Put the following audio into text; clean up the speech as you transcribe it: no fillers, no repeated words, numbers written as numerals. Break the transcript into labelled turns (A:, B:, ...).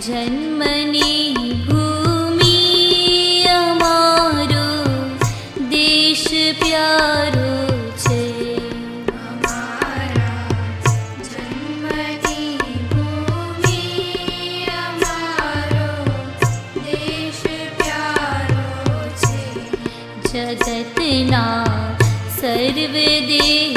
A: જન્મની ભૂમિ અમારો દેશ પ્યારો છે.
B: અમારા જન્મની ભૂમિ અમારો દેશ પ્યારો છે.
A: જગતના સર્વ દેહ